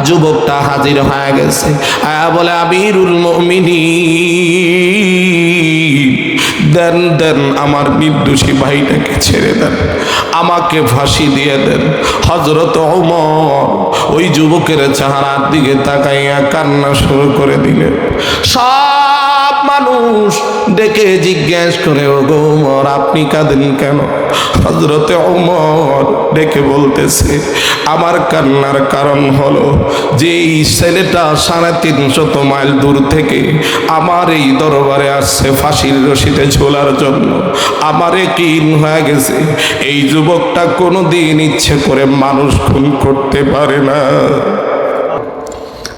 যুবকটা হাজির হয়ে গেছে। আয়া বলে আমিরুল মুমিনিন, দেন দেন আমার নির্দোষী ভাইটাকে ছেড়ে দেন, আমাকে ফাঁসি দিয়ে দেন। হযরত ওমর ওই যুবকের চেহারার দিকে তাকাইয়া কান্না শুরু করে দিলেন। সব মানুষ ডেকে জিজ্ঞেস করে, ওগো ওমর আপনি কাঁদেন কেন? হযরত ওমর ডেকে বলতেছে, আমার কান্নার কারণ হলো যে এই ছেলেটা 350 মাইল দূর থেকে আমার এই দরবারে আসছে ফাঁসির রশিতে ঝোলার জন্য। আমার একদিন হয়ে গেছে এই যুবকটা কোনোদিন ইচ্ছে করে মানুষ খুন করতে পারে না।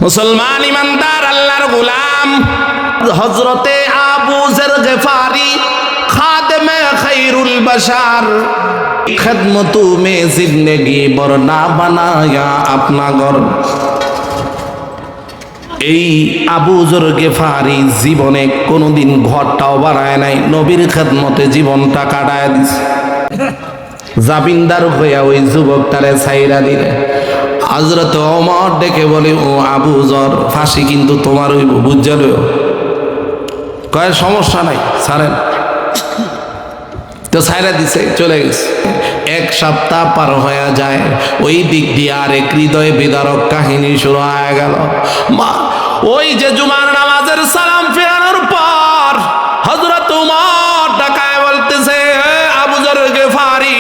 মুসলমান ইমানদার আল্লাহর গোলাম হযরতে আবু যর গফারি খাদেমে খায়রুল বাশার খিদমতু মে জিন্দেগি বরনা বানায়া আপনা ঘর। এই আবু যর গফারি জীবনে কোনোদিন ঘরটাও বানায় নাই, নবীর খিদমতে জীবনটা কাটায় দিছে। জামিনদার হইয়া ওই যুবকটারে ছাইরা দিলে। হযরত ওমর ডেকে বলে, ও আবু যর ফাঁসি কিন্তু তোমার হইব, বুঝাল? কয় সমস্যা নাই, ছাড়েন। তো ছাইরা দিছে, চলে গেছে। 1 সপ্তাহ পার হয়ে যায়, ওই দিক দিয়ে আরেক হৃদয় বিদারক কাহিনী শুরু হয়ে গেল। ওই যে জুমার নামাজের সালাম ফেরানোর পর হযরত ওমর ডাকায় বলতেছে, আবু যর গফারি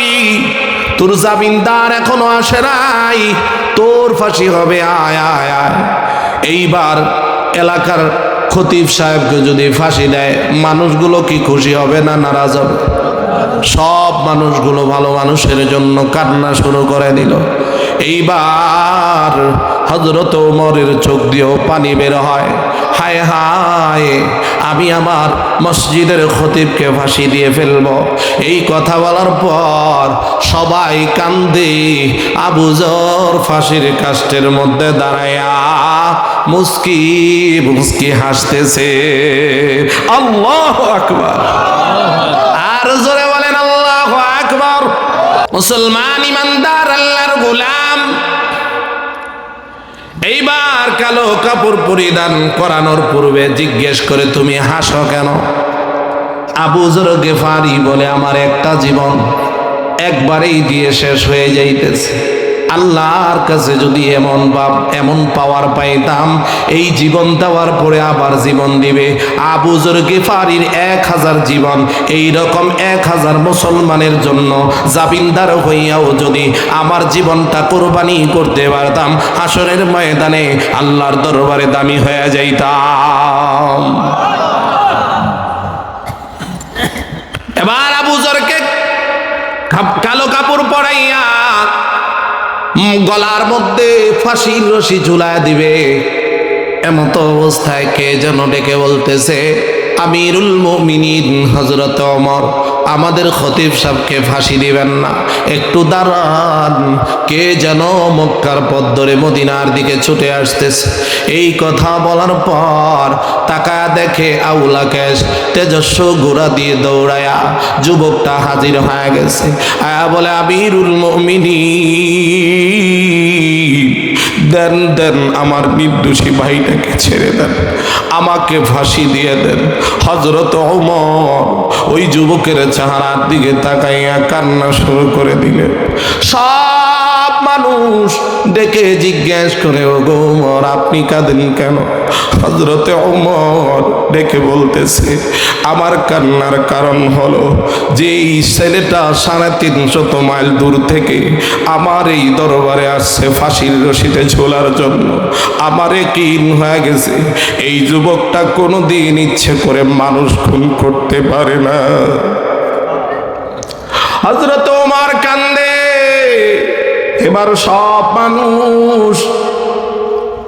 তোর জামিনদার এখনো আসে নাই, তোর ফাঁসি হবে, আয় আয় আয়। এইবার এলাকার খতিব সাহেবকে যদি ফাঁসি দেয় মানুষগুলো কি খুশি হবে না নারাজ হবে? সব মানুষগুলো ভালো মানুষের জন্য কান্না শুরু করে দিল। এইবার হযরত ওমরের চোখ দিয়েও পানি বের হয়। হায় হায়, আমি আমার মসজিদের খতিবকে ফাঁসি দিয়ে ফেলব। এই কথা বলার পর সবাই কান্দে। আবু যর ফাঁসির কাষ্ঠের মধ্যে দাঁড়ায়া মুস্কি মুস্কি হাসতেছে। আল্লাহু আকবার, আর জোরে বলেন আল্লাহু আকবার। মুসলমান ইমানদার আল্লাহর গোলাম, এইবার কালো কাপড় পরিধান করানোর পূর্বে জিজ্ঞেস করে, তুমি হাসো কেন? আবু যর গফারি বলে, আমার একটা জীবন একবারেই দিয়ে শেষ হয়ে যাইতেছে। আল্লাহর কাছে যদি এমন পাওয়ার পাইতাম, এই জীবন দেওয়ার পরে আবার জীবন দিবে। আবু যর গফারির 1000 জীবন, এই রকম 1000 মুসলমানের জন্য জামিনদার হইয়াও যদি আমার জীবনটা কোরবানি করতে পারতাম, হাসরের ময়দানে আল্লাহর দরবারে দামি হয়ে যাইতাম। এবার আবু যরকে কালো কাপড় পরাইয়া গলার মধ্যে ফাঁসির রশি ঝুলায় দিবে। এমত অবস্থায় কে যেন ডেকে বলতেছে, আমিরুল মুমিনিন হযরত ওমর, আমাদের খতিব সাহেবকে ফাঁসি দিবেন না, একটু দাঁড়ান। কে যেন মক্কার পথ ধরে মদিনার দিকে ছুটে আসতেছে। এই কথা বলার পর তাকায়া দেখে আউলা কেশ তেজস্ব ঘোড়া দিয়ে দৌড়ায়া যুবকটা হাজির হয়ে গেছে। আয়া বলে, আমিরুল মুমিনিন, দেন দেন আমার নির্দোষী ভাইটাকে ছেড়ে দেন, আমাকে ফাঁসি দিয়ে দেন। হযরত ওমর ওই যুবকের চেহারার দিকে তাকাইয়া কান্না শুরু করে দিলেন। সব মানুষ ডেকে জিজ্ঞেস করে, ওগো ওমর আপনি কাঁদেন কেন? হযরত ওমর ডেকে বলতেছে, আমার কান্নার কারণ হলো যে এই ছেলেটা 350 মাইল দূর থেকে আমার এই দরবারে আসছে ফাঁসির রশিতে ঝোলার জন্য। আমার একদিন হয়ে গেছে এই যুবকটা কোনোদিন ইচ্ছে করে মানুষ খুন করতে পারে না। হযরত ওমর কান্দে। এবার সব মানুষ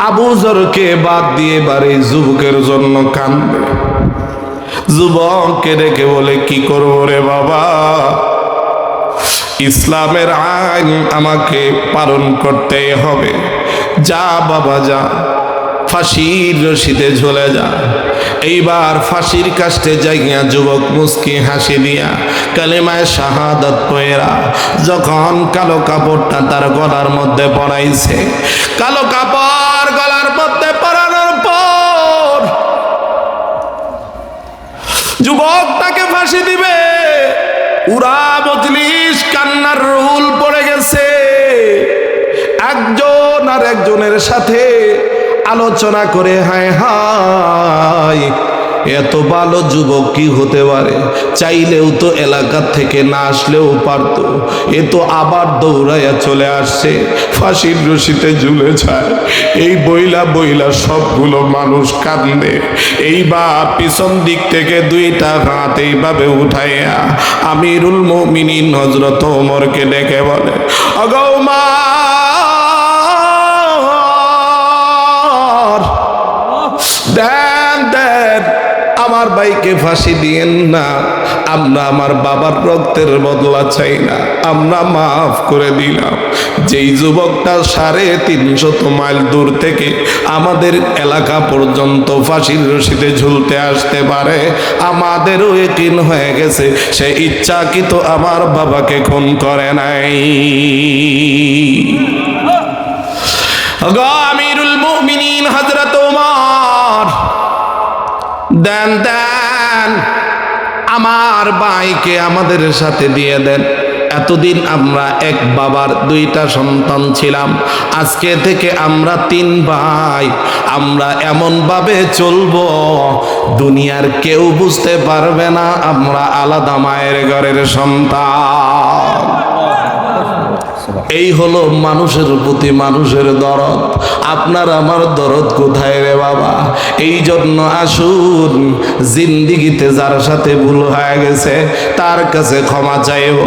আবু যরকে বাদ দিয়ে এবার এই যুবকের জন্য কান্দে। যুবককে ডেকে বলে, কি করবো রে বাবা, ইসলামের আইন আমাকে পালন করতেই হবে। যা বাবা যা, ফাঁসির রশিতে ঝুলে যা। এইবার ফাঁসির কাষ্ঠে যাইয়া যুবক মুস্কি হাসি দিয়া কালেমায়ে শাহাদাত পড়া যখন কালো কাপড়টা তার গলার মধ্যে পরাইছে, কালো কাপড় ফাঁসি দিবে। পুরা মজলিস কান্নার রুল পড়ে গেছে। একজন আর একজনের সাথে আলোচনা করে হায় হায় এত ভালো যুবক কি হতে পারে, চাইলেও তো এলাকা থেকে না আসলেও পারত, এ তো আবার দৌড়াইয়া চলে আসছে, ফাঁসির রশিতে ঝুলে যায়। এই বইলা বইলা সবগুলো মানুষ কান্দে। এইবার পিছন দিক থেকে দুইটা হাত এইভাবে উঠাইয়া আমিরুল মুমিনিন হযরত ওমরকে ডেকে বলে, ওগো ওমর, দেন দেন আমার ভাইকে ফাঁসি দিয়েন না, আমরা আমার বাবার রক্তের বদলা চাই না, আমরা মাফ করে দিলাম। যেই যুবকটা 350 মাইল দূর থেকে আমাদের এলাকা পর্যন্ত ফাঁসির রশিতে ঝুলতে আসতে পারে, আমাদেরও ইয়াকিন হয়ে গেছে সে ইচ্ছাকৃত আমার বাবাকে খুন করে নাই। আমিরুল মুমিনিন হযরত ওমর, দেন দেন আমার ভাইকে আমাদের সাথে দিয়ে দেন। এতদিন আমরা এক বাবার 2টা সন্তান ছিলাম, আজকে থেকে আমরা 3 ভাই। আমরা এমন ভাবে চলবো দুনিয়ার কেউ বুঝতে পারবে না আমরা আলাদা মায়ের ঘরের সন্তান। এই হলো মানুষের প্রতি মানুষের দরদ। আপনার আমার দরদ কোথায় রে বাবা? এই জন্য আসুন, জিন্দিগিতে যার সাথে ভুল হয়ে গেছে তার কাছে ক্ষমা চাইব।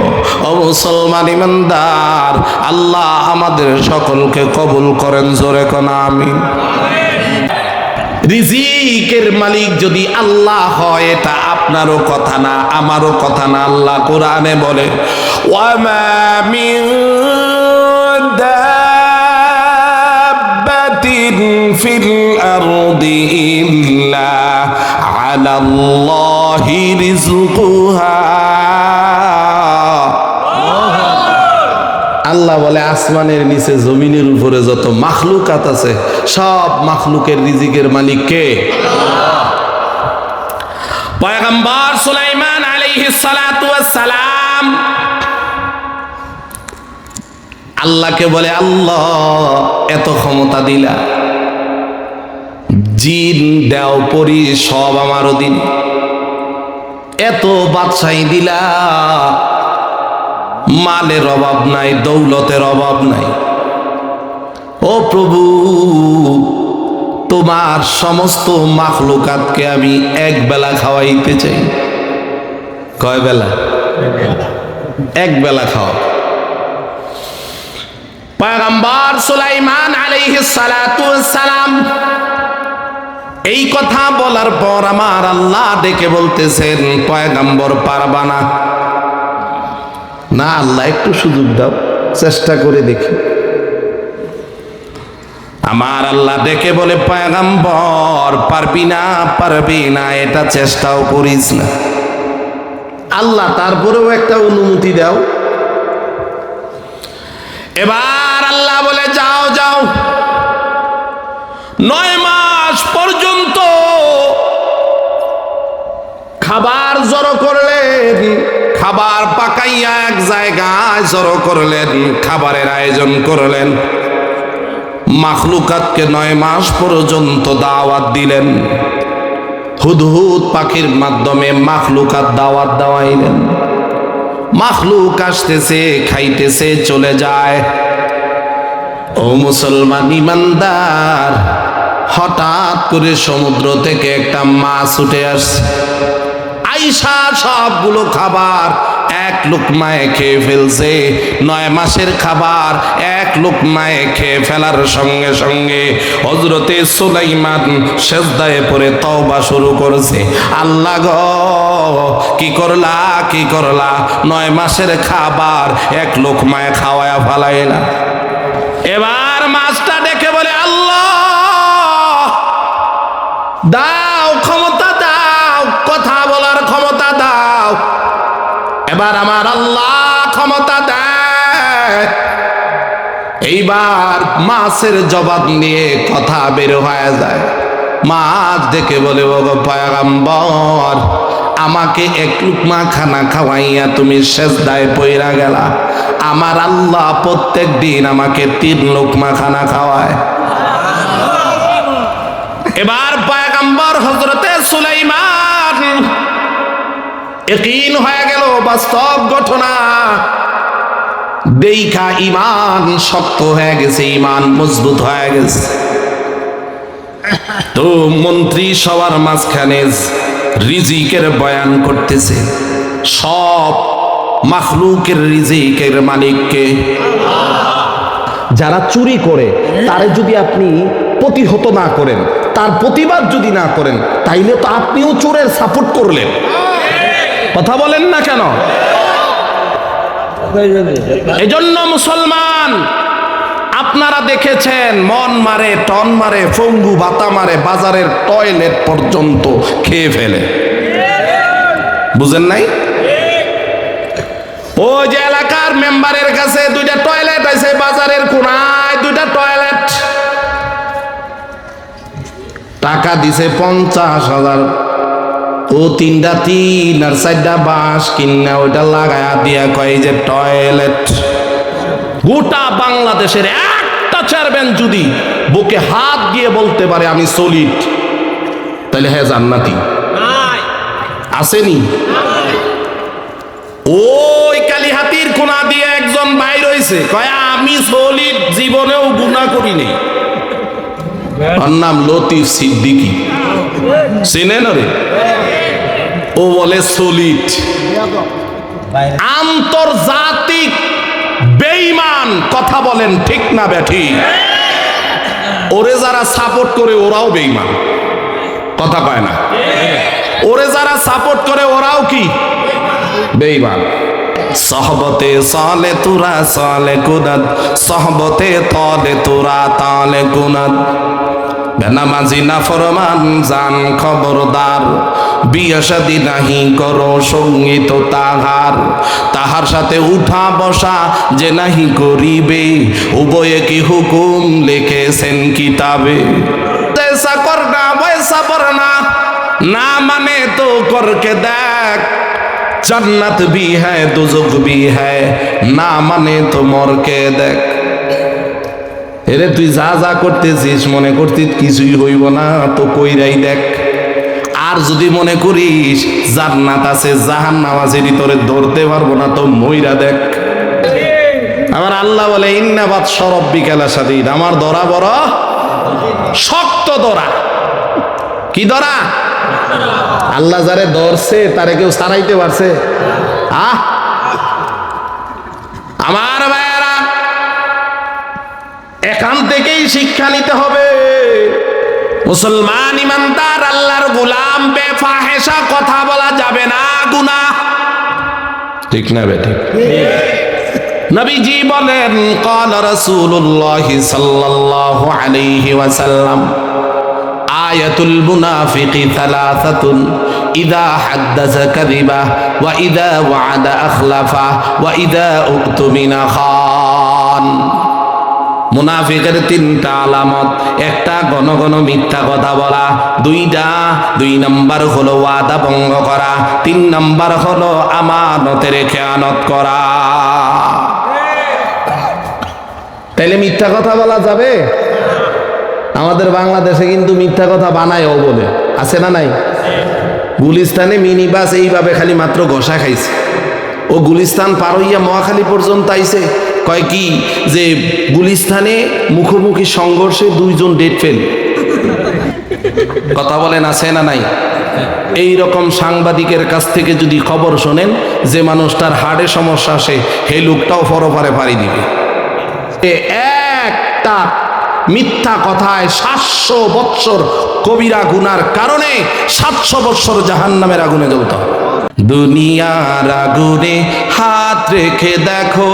ও মুসলমান ইমানদার, আল্লাহ আমাদের সকলকে কবুল করেন, জোরে কোন আমিন। রিজিকের মালিক যদি আল্লাহ হয়, এটা আপনারও কথা না আমারও কথা না। আল্লাহ কোরআনে বলে, ওয়ামা মিন দাব্বাতিন ফিল আরদি ইল্লা আলাল্লাহি রিজকুহা। আল্লাহ বলে, আসমানের নিচে জমিনের উপরে যত মাখলুকাত আছে সব মাখলুকের রিজিকের মালিক কে? পয়গম্বর সুলাইমান আলাইহিস সালাতু ওয়াস সালাম আল্লাহকে বলে, আল্লাহ এত ক্ষমতা দিলা, জিন দেও পরি সব আমার অধীন, এত বাদশাহী দিলা, মালের অভাব নাই, দৌলতের অভাব নাই। ও প্রভু, তোমার সমস্ত মাখলুকাতকে আমি এক বেলা খাওয়াইতে চাই। কয় বেলা? এক বেলা খাওয়া। পয়গম্বর সুলাইমান আলাইহিস সালাতু ওয়াস সালাম এই কথা বলার পর আমার আল্লাহ ডেকে বলতেছেন, পয়গম্বর পারবা না? না আল্লাহ, একটু সুযোগ দাও, চেষ্টা করে দেখি। আমার আল্লাহ ডেকে বলে, পয়গম্বর পারবি না, এটা চেষ্টাও করিস না। আল্লাহ তারপরেও একটা অনুমতি দাও। এবার আল্লাহ বলে, যাও যাও, 9 মাস পর্যন্ত খাবার জড়ো করলেন, খাবার পাকাইয়া এক জায়গায় জড়ো করলেন, খাবারের আয়োজন করলেন, মাখলুকাতকে 9 মাস পর্যন্ত দাওয়াত দিলেন। হুদহুদ পাখির মাধ্যমে মাখলুকাত দাওয়াত দেওয়াইলেন। মাখলুক আসতেছে, খাইতেছে, চলে যায়। ও মুসলমান ইমানদার, হঠাৎ করে সমুদ্র থেকে একটা মাছ উঠে আসছে। আইসা সবগুলো খাবার এক লুকমায় খেয়ে ফেলছে। 9 মাসের খাবার এক লুকমায় খেয়ে ফেলার সঙ্গে সঙ্গে হযরতে সুলাইমান সিজদায় পড়ে তওবা শুরু করেছে। আল্লাহ গো, কি করলা, 9 মাসের খাবার এক লুকমায় খাওয়ায়া ফেলাইলা। এবার মাছটা ডেকে বলে, আল্লাহ দাও, ক্ষমতা দাও, কথা বলার ক্ষমতা দাও। এবার আমার আল্লাহ ক্ষমতা দেয়। এইবার মাছের জবাব নিয়ে কথা বের হয়ে যায়। মাছ ডেকে বলে, ওগো পয়গম্বর, আমাকে এক লুকমা খানা খাওয়াইয়া তুমি সেজদায় পইরা গেলা, আমার আল্লাহ প্রত্যেক দিন আমাকে 3 লুকমা খানা খাওয়ায়। এবার পয়গম্বর হযরতে সুলাইমান ইয়াকিন হয়ে গেল বাস্তব ঘটনা দেখা, ঈমান শক্ত হয়ে গেছে, ঈমান মজবুত হয়ে গেছে। তো মন্ত্রী সবার মাঝখানে রিজিকের বয়ান করতেছে, সব মাখলুকের রিজিকের মালিককে। যারা চুরি করে তারে যদি আপনি প্রতিহত না করেন, তার প্রতিবাদ যদি না করেন, তাইলে তো আপনিও চোরের সাপোর্ট করলেন। কথা বলেন না কেন? এজন্য মুসলমান, আপনারা দেখেছেন মন মারে, টন মারে, ফঙ্গু বাতা মারে, বাজারের টয়লেট পর্যন্ত খেয়ে ফেলে, বুঝেন নাই? ওই যে এলাকার মেম্বারের কাছে 2টা টয়লেট আছে, বাজারের কোনায় 2টা টয়লেট, টাকা দিছে 50,000, ও 3টা টিন আর 4টা বাঁশ কিনা ওইটা লাগায়া দিয়া কয় যে টয়লেট। গোটা বাংলাদেশের একটা চেয়ারম্যান যদি বুকে হাত দিয়ে বলতে পারে আমি সলিড, তাহলে হ্যাঁ জান্নাতি আসেনি? ওই কালীহাতির কোনা দিয়ে একজন ভাই রয়েছে, কয় আমি সলিড, জীবনেও গুনাহ করিনি। ওর নাম লতিফ সিদ্দিকী, চিনেন রে? ও বলে সলিড। আন্তর্জাতিক বেঈমান, কথা বলেন ঠিক না ব্যাঠি? ওরে যারা সাপোর্ট করে ওরাও বেঈমান, কথা কয় না? ওরে যারা সাপোর্ট করে ওরাও কি বেঈমান। সহবতে সালে তুরা সালে কুনাদ, সহবতে তলে তুরা তালে কুনাদ। বেনামাজি না ফরমান জান খবরদার, বিয়ে শাদী নাহি করো সঙ্গীত তাহার, তাহার সাথে উঠা বসা যে নাহি করিবে, উভয়ে কি হুকুম লিখেছেন কিতাবে। জৈসা করনা বৈসা পড়না, না মানে তো করকে দেখ, জান্নাত भी है দুজক भी है, না মানে তো মরকে দেখ। এরে তুই যা যা করতেছিস মনে করতিস কিছুই হইব না, তো কইরাই দেখ। আর যদি মনে করিস জান্নাত আছে জাহান্নাম আছে তোরে ধরতে পারবো না, তো মইরা দেখ। আমার আল্লাহ বলে ইন্না বাতশা রাব্বিকা লাশাদীদ, আমার ধরা বড় শক্ত ধরা। কি ধরা? আল্লাহ যারে ধরছে তারে কেউ ছাড়াইতে পারছে? আমার ভাইয়েরা, এখান থেকেই শিক্ষা নিতে হবে। মুসলমান ইমানদার আল্লাহর গোলাম, বেফাহেশা কথা বলা যাবে না, গুনাহ। ঠিক না বেটি? নবীজি বলেন, ক্বালা রাসূলুল্লাহ সাল্লাল্লাহু আলাইহি ওয়াসাল্লাম, আয়াতুল মুনাফিকি থালাথাতুন, ইযা হাদ্দাসা কাযিবা, ওয়া ইযা ওয়া'আদা আখলাফা, ওয়া ইযা উকতুমিনা খান। মুনাফিকের 3টা আলামত, একটা ঘন ঘন মিথ্যা কথা বলা, 2 নাম্বার হলো ওয়াদা ভঙ্গ করা, 3 নাম্বার হলো আমানতের খেয়ানত করা। তাইলে মিথ্যা কথা বলা যাবে? আমাদের বাংলাদেশে কিন্তু মিথ্যা কথা বানায়ও বলে, আছে না নাই? গুলিস্তানে মিনি বাস এইভাবে খালি মাত্র ঘষা খাইছে, ও গুলিস্তান পার হইয়া মহাখালী পর্যন্ত আইছে, কয় কি যে গুলিস্তানে মুখোমুখি সংঘর্ষে 2 জন ডেড ফেল। কথা বলেন আছে না নাই? এই রকম সাংবাদিকের কাছ থেকে যদি খবর শোনেন যে মানুষটার হার্টে সমস্যা আসে, সেই লোকটাও পরপারে পাড়ি দিবে। একটা মিথ্যা কথায় 700 বৎসর কবিরা গুনার কারণে 700 বৎসর জাহান্নামের আগুনে জ্বলতে হবে। দুনিয়ার আগুনে হাত রেখে দেখো,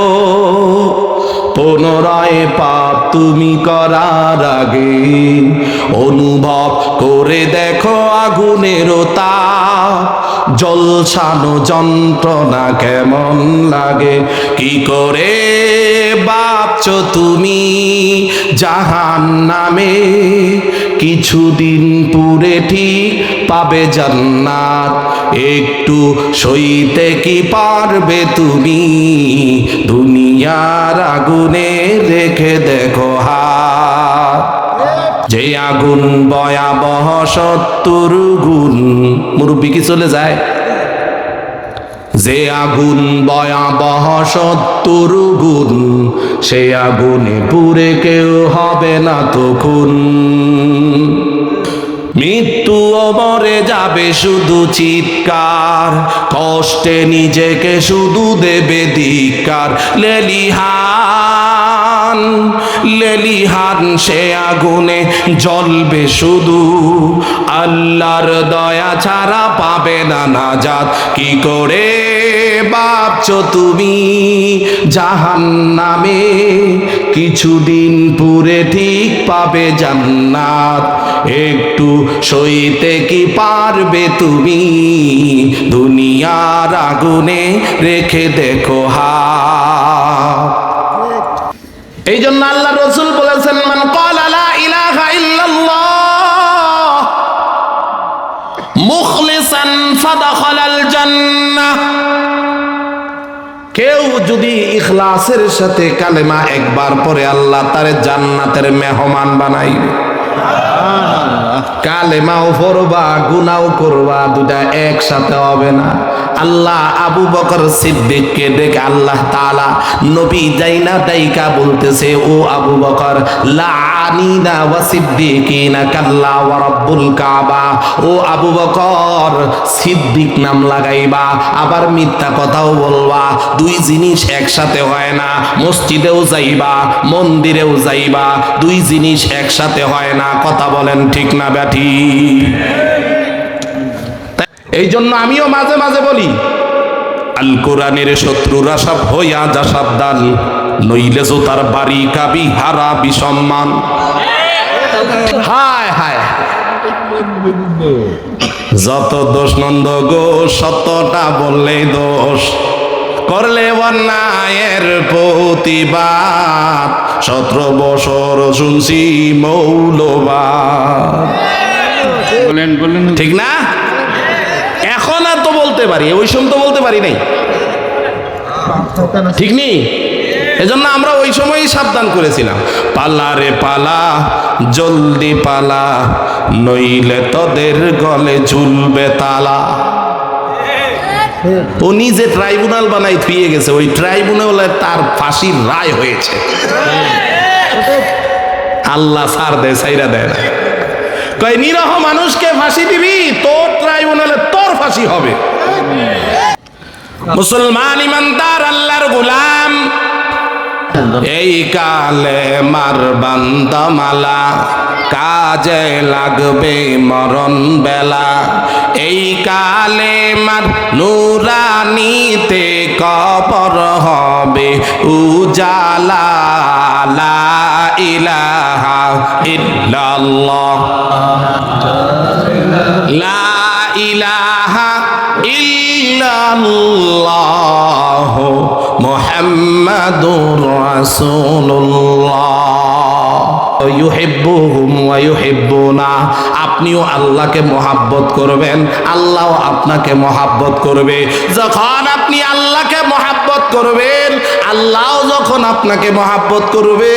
পুনরায় পাপ তুমি করার আগে অনুভব করে দেখো আগুনের তাপ, জ্বলসানো যন্ত্রণা কেমন লাগে, কি করে ভাবছো তুমি জাহান্নামে, কিছুদিন পুরে ঠিক পাবে জান্নাত, একটু সইতে কি পারবে তুমি, দুনিয়ার আগুনে রেখে দেখো হাত। যে আগুন ভয়াবহ 70 গুণ, মুরব্বী কি চলে যায়? যে আগুন ভয়াবহ 70 গুণ, সে আগুনে পুড়ে কেউ হবে না তখন। মৃত্যু মরে যাবে শুধু চিৎকার, কষ্টে নিজেকে শুধু দেবে ধিক্কার। লেলিহান লেলিহান সে আগুনে জ্বলবে শুধু, আল্লাহর দয়া ছাড়া পাবে না নাজাত। কি করে ভাবছো তুমি জাহান্নামে, কিছুদিন পুরে ঠিক পাবে জান্নাত। একটু সইতে কি পারবে তুমি, দুনিয়ার আগুনে রেখে দেখো হাত। এই জন্য আল্লাহ রসুল বলেছেন, মান ক্বালা লা ইলাহা ইল্লাল্লাহ মুখলিসান ফাদাখালাল জান্নাহ। কেউ যদি ইখলাসের সাথে কালেমা একবার পরে, আল্লাহ তারে জান্নাতের মেহমান বানাইবে। কালেমাও পড়বা, গুনাও করবা, দুটা একসাথে হবে না। আল্লাহ আবু বকর সিদ্দিককে ডেকে আল্লাহ তাআলা নবী যাইনা দাইকা বলতেছে, ও আবু বকর, লাআনিনা ওয়া সিদ্দিকিনা কাল্লা ওয়া রাব্বুল কাবা। ও আবু বকর, সিদ্দিক নাম লাগাইবা, আবার মিথ্যা কথাও বলবা, দুই জিনিস একসাথে হয় না। মসজিদেও যাইবা, মন্দিরেও যাইবা, দুই জিনিস একসাথে হয় না। কথা বলেন ঠিক না ব্যাঠি? এই জন্য আমিও মাঝে মাঝে বলি, আল কোরআনের শত্রুরা সব হইয়া যা সাবধান, নইলে যে তার বাড়ি কাবি হারা বিসম্মান। হায় হায়, যত দোষ নন্দ গো, শতটা বললেই দোষ, করলে অন্যায়ের প্রতিবাদ। 17 বছর শুনছি মৌলবাদ। বলেন ঠিক না? এখন আর তো বলতে পারি, ওই সময় তো বলতে পারি নাই, ঠিক নেই? এজন্য আমরা ওই সময়ই সাবধান করেছিলাম, পালা রে পালা, জলদি পালা, নইলে তোদের গলে ঝুলবে তালা। ও নিজে ট্রাইব্যুনাল বানাই থুয়ে গেছে, ওই ট্রাইব্যুনালে তার ফাঁসির রায় হয়েছে। আল্লাহ ছাড় দেয়, ছাইরা দেয় না। কয় নিরহ মানুষকে ফাঁসি দিবি, তোর ট্রাইব্যুনালে তোর ফাঁসি হবে। মুসলমান ইমানদার আল্লাহর গোলাম, এই কালে মার বান্দামালা, কাজে লাগবে মরণ বেলা। এই কালে মার নুরানিতে কবর হবে উজালা। লা ইলাহা ইল্লাল্লাহ, লা ইলাহা ইল্লাল্লাহ মুহাম্মাদুর রাসূলুল্লাহ। ইউহিব্বুহুম ওয়া ইউহিব্বুনা। আপনিও আল্লাহকে মহাব্বত করবেন, আল্লাহও আপনাকে মহাব্বত করবে। যখন আপনি আল্লাহকে মহাব্বত করবেন, আল্লাহও যখন আপনাকে মহাব্বত করবে,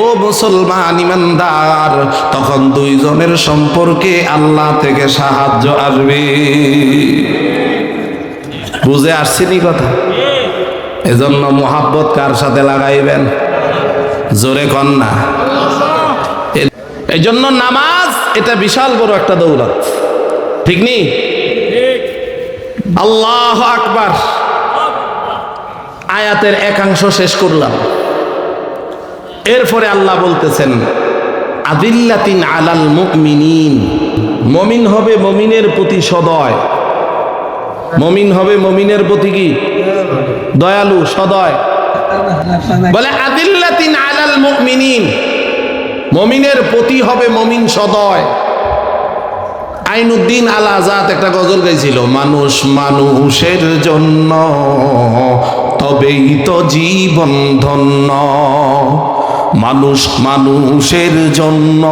ও মুসলমান ইমানদার, তখন দুইজনের সম্পর্কে আল্লাহ থেকে সাহায্য আসবে। বুঝে আসছেনি কথা? এজন্য মহাব্বত কার সাথে লাগাইবেন? জোরে কন না। এই জন্য নামাজ এটা বিশাল বড় একটা দৌলত, ঠিক নি? আল্লাহু আকবার। আয়াতের একাংশ শেষ করলাম, এরপরে আল্লাহ বলতেছেন, আদিল্লাতিন আলাল মুমিনিন। মমিন হবে মমিনের প্রতি সদয়, মমিন হবে মমিনের প্রতি কি? দয়ালু, সদয়। বলে আদিল্লাতিন আলাল মুমিনিন, মমিনের প্রতি হবে মমিন সদয়। আইনুদ্দিন আল আজাদ একটা গজল গাইছিল, মানুষ মানুষের জন্য তবেই তো জীবন ধন্য, মানুষ মানুষের জন্য,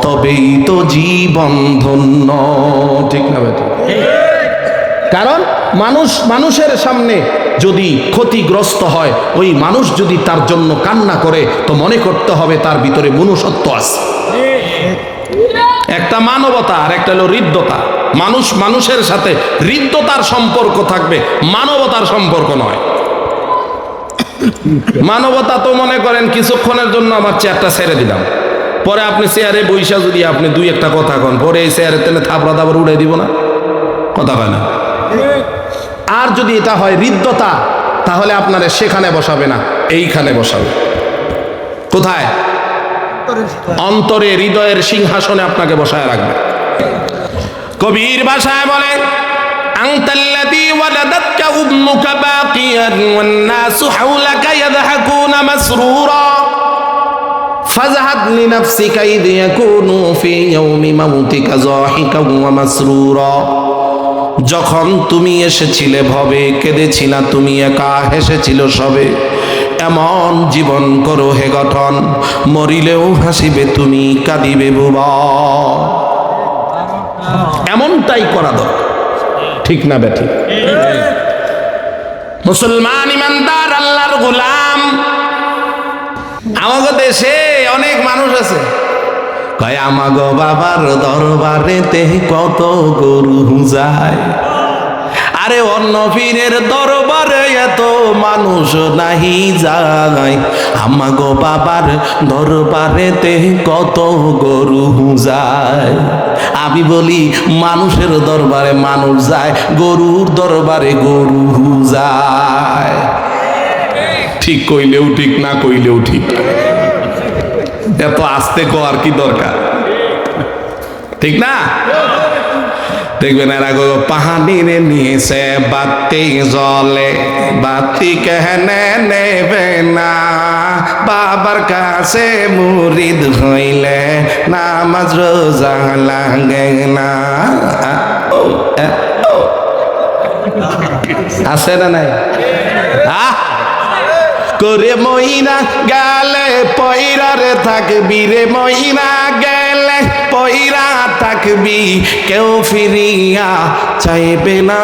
তবেই তো জীবন ধন্য। ঠিক না বেটা? কারণ মানুষ মানুষের সামনে যদি ক্ষতিগ্রস্ত হয়, ওই মানুষ যদি তার জন্য কান্না করে, তো মনে করতে হবে তার ভিতরে মনুষ্যত্ব আছে। একটা মানবতা আর একটা হলো হৃদ্যতা। মানুষ মানুষের সাথে হৃদ্যতার সম্পর্ক থাকবে, মানবতার সম্পর্ক নয়। মানবতা তো মনে করেন কিছুক্ষণের জন্য আমার চেয়ারটা ছেড়ে দিলাম, পরে আপনি চেয়ারে বইসা যদি আপনি দুই একটা কথা কন, পরে এই চেয়ারের তেলে থাপড়া দাবড় উড়ে দিব না? কথা হয় না। আর যদি এটা হয় হৃদ্যতা, তাহলে আপনারা সেখানে বসাবে না, এইখানে বসাবে। কোথায়? অন্তরে, হৃদয়ের সিংহাসনে আপনাকে বসায় রাখবে। কবির ভাষায় বলে, আনতাল্লাযী ওয়ালাদাতকা উম্মুকা বাকিয়ান ওয়ান নাসু হাওলাকা ইয়াদহাকুনা মাসরুরা ফাযহাদ লিনাফসিকা ইয ইয়াকুনু ফী ইয়াওমি মাউতিকা যাহিকান ওয়া মাসরুরা। যখন তুমি এসেছিলে ভবে, কেঁদেছিলা তুমি একা, হেসেছিল সবে। এমন জীবন করো হে গঠন, মরিলেও হাসিবে তুমি, কাঁদিবে বুবা। এমনটাই করা দরকার। ঠিক না বেঠিক? মুসলমান ইমানদার আল্লাহর গোলাম। আমাদের দেশে অনেক মানুষ আছে কয়, আমাগো বাবার দরবারেতে কত গরু যায়। আরে অন্য পীরের দরবারে এত মানুষ নাহি যায়, আমাগো বাবার দরবারেতে কত গরু যায়। আমি বলি, মানুষের দরবারে মানুষ যায়, গরুর দরবারে গরু যায়। ঠিক কইলেও ঠিক, না কইলেও ঠিক। এত আস্তে কর কি দরকার? ঠিক না? দেখবেন এরা পাহাড়ির নিচে বাতি জ্বলে, বাতি কেহনে নেবে না, বাবার কাছে মুরিদ হইলে নামাজ রোজা লাগে না। আছে না নাই? করে মইনা গেলে পয়রারে থাকবি রে, মইনা গেলে পয়রা থাকবি, কেউ ফিরিয়া চাইবে না।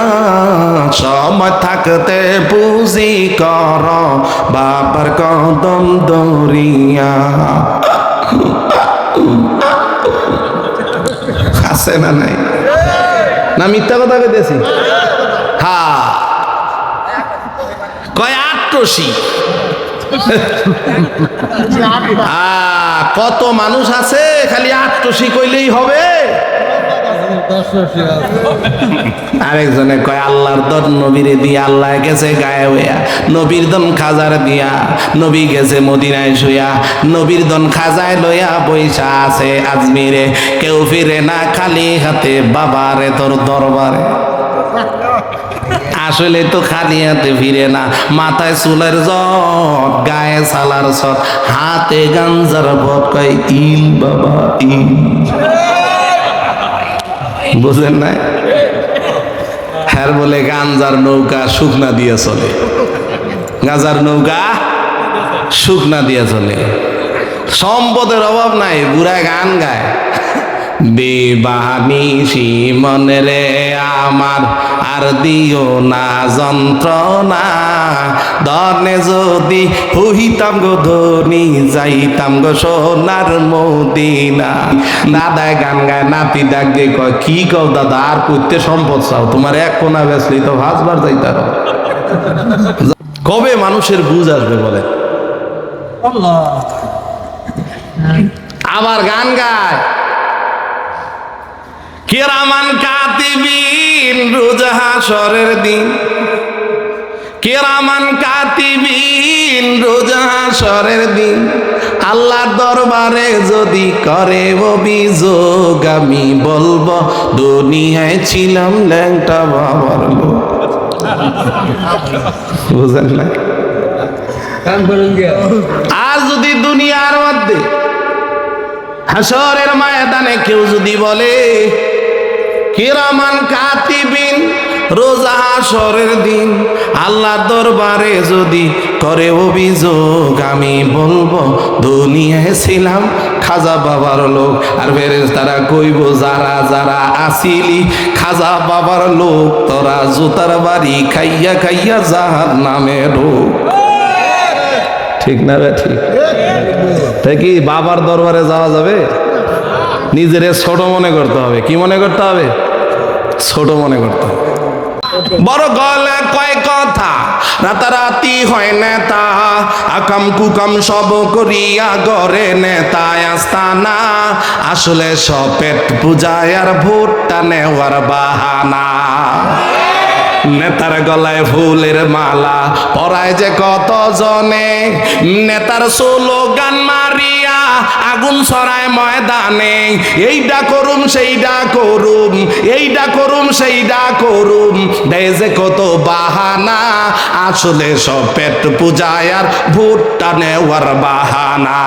সময় থাকতে পুঁজি কর বাবার কদম দরিয়া। আছে না নাই? না মিথ্যা কথা কইতেছি? হ্যাঁ, কয় আট্টসি। কত মানুষ আছে খালি আট্টসি কইলেই হবে। আরেকজনে কয়, আল্লাহর দন নবীরে দিয়া, আল্লাহ গেছে গায়ে হইয়া, নবীর দন খাজার দিয়া, নবী গেছে মদিনায় শুয়া, নবীর দন খাজায় লইয়া বৈশা আছে আজমিরে, কেউ ফিরে না খালি হাতে বাবারে তোর দরবারে। আসলে তো খালি হাতে ফিরে না, মাথায় চুলের জট, গায়ে সালার সট, হাতে গাঞ্জার ভট, কয় ইল বাবা ইল। বুঝেন নাই? হ্যার বলে গাঞ্জার নৌকা শুকনা দিয়ে চলে, গাঁজার নৌকা শুকনা দিয়ে চলে। সম্পদের অভাব নাই, বুড়া গান গায়, বেবানিসি মনে রে আমার আর দিও না যন্ত্রণা, ধনে যদি হইতাম গো ধনী, যাইতাম গো সোনার মদিনা। দাদায় গান গায়, নাতি ডাক দিয়ে কয়, কি কও দাদা, আর করতে সম্পদ চাও? তোমার এক কোনা বেচলেই তো ভাজবার যাইতার। কবে মানুষের বুঝ আসবে বলে? আবার গান গায়, কিরামান কাতিবিন রোজ হাশরের দিন, কিরামান কাতিবিন রোজ হাশরের দিন, আল্লাহর দরবারে যদি করে অভিযোগ, আমি বলবো দুনিয়ায় ছিলাম ল্যাংটা বাবার লোক। বুঝেন না? আর যদি দুনিয়ার মধ্যে হাশরের ময়দানে কেউ যদি বলে কিরামান কাতিবিন রোজা হাশরের দিন আল্লাহর দরবারে যদি করে অভিযোগ, আমি বলবো দুনিয়ায় ছিলাম খাজা বাবার লোক। আর ফেরেশতারা কইব, যারা যারা আসিলি খাজা বাবার লোক, তোরা জুতার বাড়ি খাইয়া খাইয়া জাহান্নামে ঢোক। ঠিক না রে? ঠিক। তাই কি বাবার দরবারে যাওয়া যাবে? নিজের ছোট মনে করতে হবে। কি মনে করতে হবে? ছোট মনে করতে হবে। বড় গলে কয় কথা, রাতারাতি হয় নেতা, আকাম কুকাম সব করিয়া গড়ে নেতা আস্তানা, আসলে সব পেট পূজায় আর ভোটটা নেওয়ার বাহানা। নেতার গলায় ফুলের মালা পরায় যে কত জনে, নেতার স্লোগান মারিয়া আগুন ছড়ায় ময়দানে, এইটা করুম সেইটা করুম, এইটা করুম সেইটা করুম, দেয় যে কত বাহানা, আসলে সব পেট পূজায় আর ভোটটা নেওয়ার বাহানা।